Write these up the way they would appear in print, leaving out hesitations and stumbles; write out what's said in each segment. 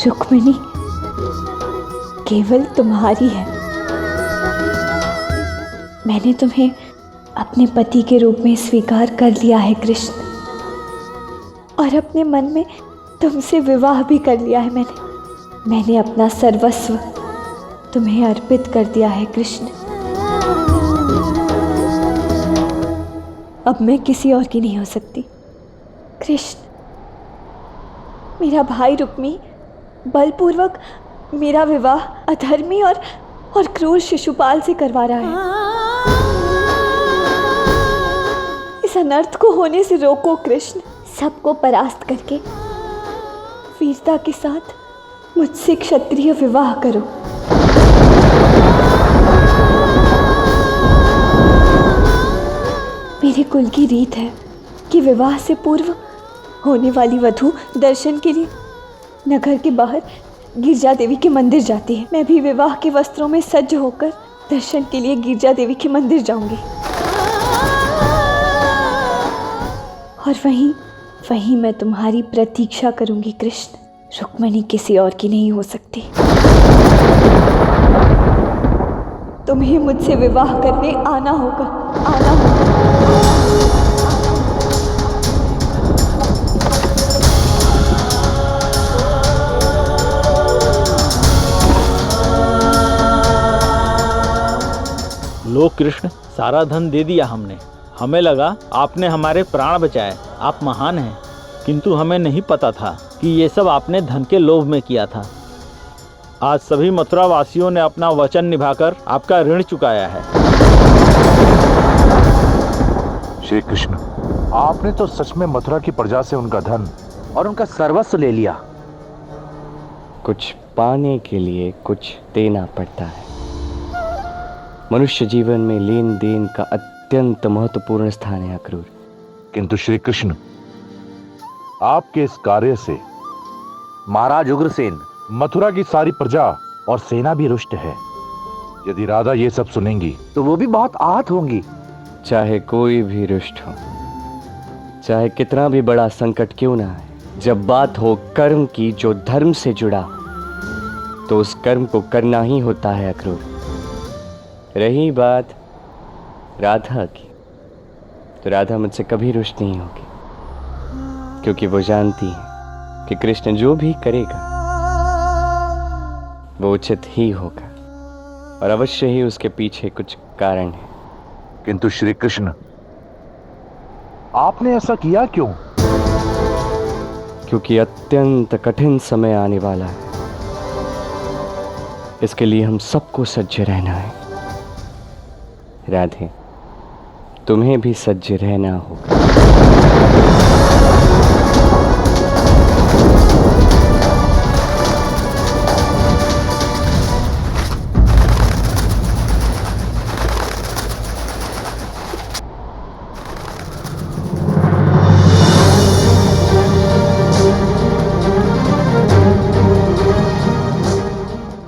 रुक्मिणी केवल तुम्हारी है। मैंने तुम्हें अपने पति के रूप में स्वीकार कर लिया है कृष्ण, और अपने मन में तुमसे विवाह भी कर लिया है। मैंने अपना सर्वस्व तुम्हें अर्पित कर दिया है कृष्ण। अब मैं किसी और की नहीं हो सकती कृष्ण। मेरा भाई रुक्मी बलपूर्वक मेरा विवाह अधर्मी और क्रूर शिशुपाल से करवा रहा है। इस अनर्थ को होने से रोको कृष्ण। सबको परास्त करके वीरता के साथ मुझसे क्षत्रिय विवाह करो। मेरे कुल की रीत है कि विवाह से पूर्व होने वाली वधू दर्शन के लिए नगर के बाहर गिरजा देवी के मंदिर जाती है। मैं भी विवाह के वस्त्रों में सज्ज होकर दर्शन के लिए गिरजा देवी के मंदिर जाऊंगी, और वहीं मैं तुम्हारी प्रतीक्षा करूंगी कृष्ण। रुक्मिणी किसी और की नहीं हो सकती। तुम्हें मुझसे विवाह करने आना होगा। लो कृष्ण, सारा धन दे दिया हमने। हमें लगा आपने हमारे प्राण बचाए, आप महान हैं, किंतु हमें नहीं पता था कि ये सब आपने धन के लोभ में किया था। आज सभी मथुरा वासियों ने अपना वचन निभाकर आपका ऋण चुकाया है। श्री कृष्ण, आपने तो सच में मथुरा की प्रजा से उनका धन और उनका सर्वस्व ले लिया। कुछ पाने के लिए कुछ देना पड़ता है। मनुष्य जीवन में लेन देन का अत्यंत महत्वपूर्ण स्थान है अक्रूर। किंतु श्री कृष्ण, आपके इस कार्य से महाराज उग्रसेन, मथुरा की सारी प्रजा और सेना भी रुष्ट है। यदि राधा ये सब सुनेंगी तो वो भी बहुत आहत होंगी। चाहे कोई भी रुष्ट हो, चाहे कितना भी बड़ा संकट क्यों ना आए, जब बात हो कर्म की जो धर्म से जुड़ा, तो उस कर्म को करना ही होता है अक्रूर। रही बात राधा की, तो राधा मुझसे कभी रुष्ट नहीं होगी, क्योंकि वो जानती है कि कृष्ण जो भी करेगा वो उचित ही होगा, और अवश्य ही उसके पीछे कुछ कारण है। किंतु श्री कृष्ण, आपने ऐसा किया क्यों? क्योंकि अत्यंत कठिन समय आने वाला है। इसके लिए हम सबको सज्ज रहना है। राधे, तुम्हें भी सज्ज रहना होगा।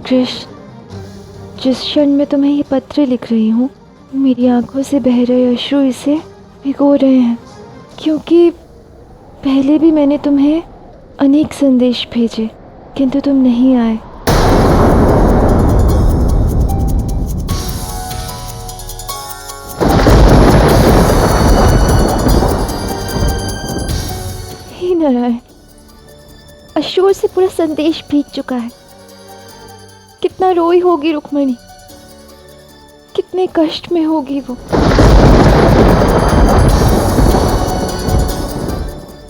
कृष्ण, जिस क्षण मैं तुम्हें ये पत्र लिख रही हूँ, मेरी आंखों से बह रहे अश्रु इसे भिगो रहे हैं, क्योंकि पहले भी मैंने तुम्हें अनेक संदेश भेजे, किंतु तुम नहीं आए। हे नारायण, अश्रुओं से पूरा संदेश भीग चुका है। कितना रोई होगी रुक्मिणी, कितने कष्ट में होगी वो।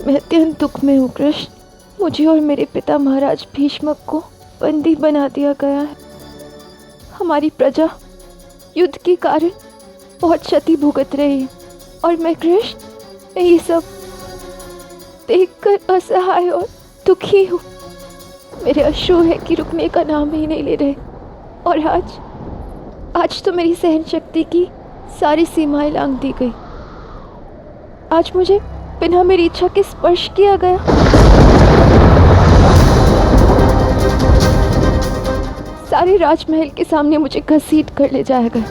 मैं अत्यंत दुख में हूँ कृष्ण। मुझे और मेरे पिता महाराज भीष्मक को बंदी बना दिया गया है। हमारी प्रजा युद्ध के कारण बहुत क्षति भुगत रही है, और मैं कृष्ण, मैं ये सब देखकर असहाय और दुखी हूँ। मेरे अश्रु है कि रुकने का नाम ही नहीं ले रहे, और आज तो मेरी सहन शक्ति की सारी सीमाएं लांघ दी गई। आज मुझे बिना मेरी इच्छा के स्पर्श किया गया। सारे राजमहल के सामने मुझे घसीट कर ले जाया गया।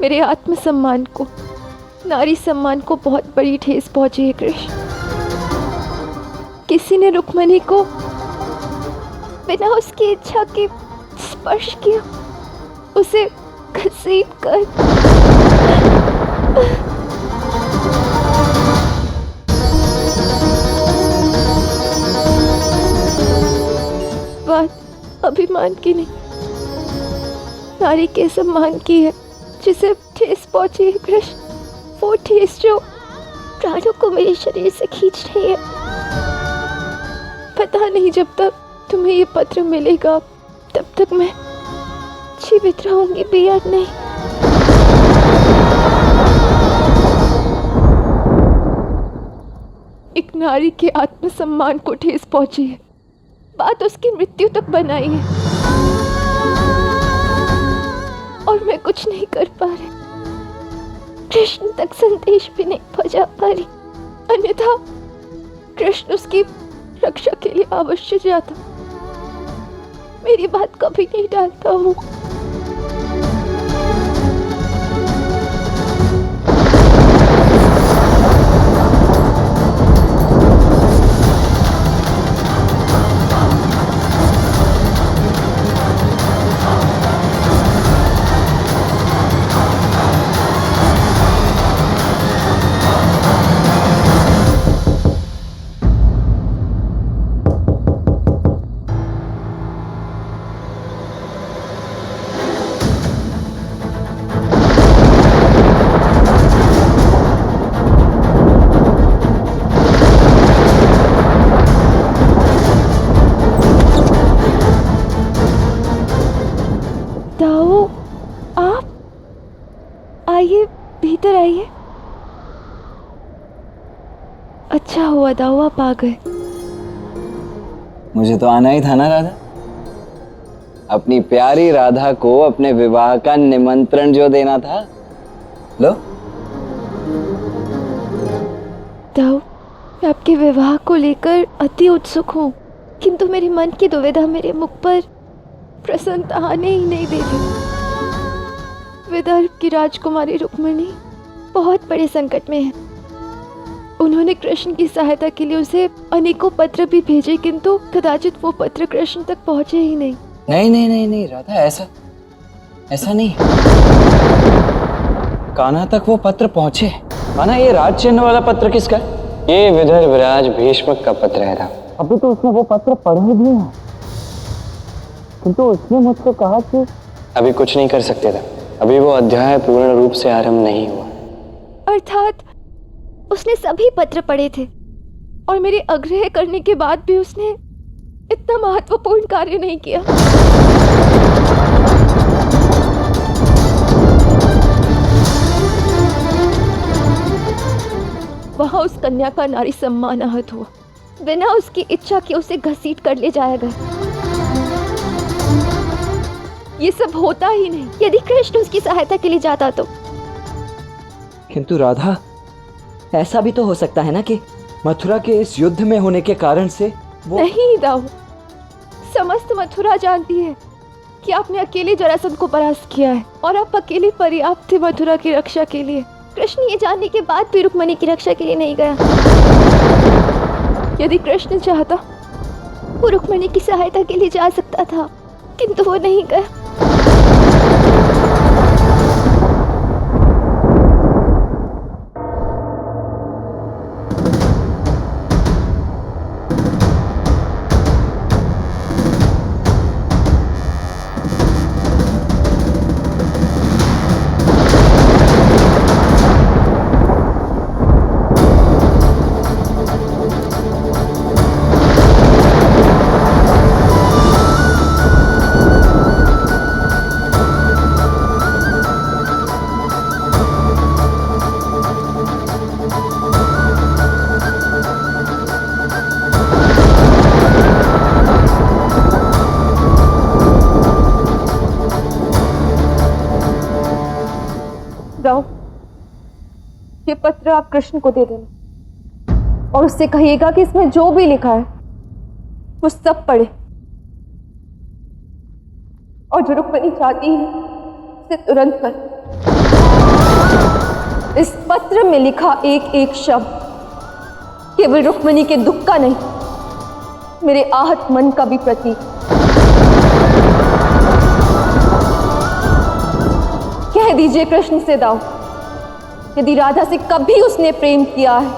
मेरे आत्मसम्मान को, नारी सम्मान को बहुत बड़ी ठेस पहुंची है कृष्ण। किसी ने रुक्मिणी को बिना उसकी इच्छा के स्पर्श किया, उसे घसीट कर बात अभिमान की नहीं, नारी के सम्मान की है, जिसे ठेस पहुंची है कृष्ण, वो ठेस जो प्राणों को मेरे शरीर से खींच रही है। पता नहीं जब तक तुम्हें ये पत्र मिलेगा तब तक मैं जीवित रहूंगी भी या नहीं। एक नारी के आत्मसम्मान को ठेस पहुंची है, बात उसकी मृत्यु तक बनाई है और मैं कुछ नहीं कर पा रही, कृष्ण तक संदेश भी नहीं पहुंचा पा रही, अन्यथा कृष्ण उसकी रक्षा के लिए अवश्य जाता, मेरी बात कभी नहीं टालता वो। आइए, भीतर आइए। अच्छा हुआ दाऊ आप आ गए। मुझे तो आना ही था ना राधा, अपनी प्यारी राधा को अपने विवाह का निमंत्रण जो देना था। लो दाऊ, मैं आपके विवाह को लेकर अति उत्सुक हूँ, किंतु मेरे मन की दुविधा मेरे मुख पर प्रसन्नता आने ही नहीं दे रही। विदर्भ की राजकुमारी रुक्मिणी बहुत बड़े संकट में है। उन्होंने कृष्ण की सहायता के लिए उसे अनेकों पत्र भी भेजे, किंतु कदाचित वो पत्र कृष्ण तक पहुंचे ही नहीं। नहीं नहीं नहीं नहीं राधा, ऐसा नहीं। कान्हा तक वो पत्र पहुंचे। कान्हा, ये राज चिन्ह वाला पत्र किसका है? ये विदर्भ राज भीष्म का पत्र है। अभी तो उसने वो पत्र पढ़े भी हैं, किंतु उसने मुझसे कहा कि अभी कुछ नहीं कर सकते थे, अभी वो अध्याय पूर्ण रूप से आरंभ नहीं हुआ। अर्थात उसने सभी पत्र पढ़े थे और मेरे आग्रह करने के बाद भी उसने इतना महत्वपूर्ण कार्य नहीं किया। वहां उस कन्या का नारी सम्मान आहत हुआ, बिना उसकी इच्छा के उसे घसीट कर ले जाया गया। ये सब होता ही नहीं यदि कृष्ण उसकी सहायता के लिए जाता तो। किंतु राधा, ऐसा भी तो हो सकता है ना कि मथुरा के इस युद्ध में होने के कारण से वो... नहीं दाऊ, समस्त मथुरा जानती है कि आपने अकेले जरासंध को परास्त किया है और आप अकेले पर्याप्त थे मथुरा की रक्षा के लिए। कृष्ण ये जानने के बाद भी रुक्मिणी की रक्षा के लिए नहीं गया। यदि कृष्ण चाहता वो रुक्मिणी की सहायता के लिए जा सकता था, किंतु वो नहीं गया। ये पत्र आप कृष्ण को दे देना और उससे कहिएगा कि इसमें जो भी लिखा है वो सब पढ़े और जो रुक्मिणी चाहती है उसे तुरंत कर। इस पत्र में लिखा एक एक शब्द केवल रुक्मिणी के दुख का नहीं, मेरे आहत मन का भी प्रतीक। कह दीजिए कृष्ण से दाऊ, यदि राधा से कभी उसने प्रेम किया है,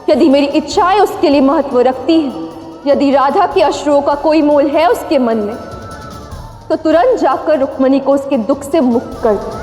यदि मेरी इच्छाएं उसके लिए महत्व रखती हैं, यदि राधा के अश्रुओं का कोई मोल है उसके मन में, तो तुरंत जाकर रुक्मणी को उसके दुख से मुक्त कर दे।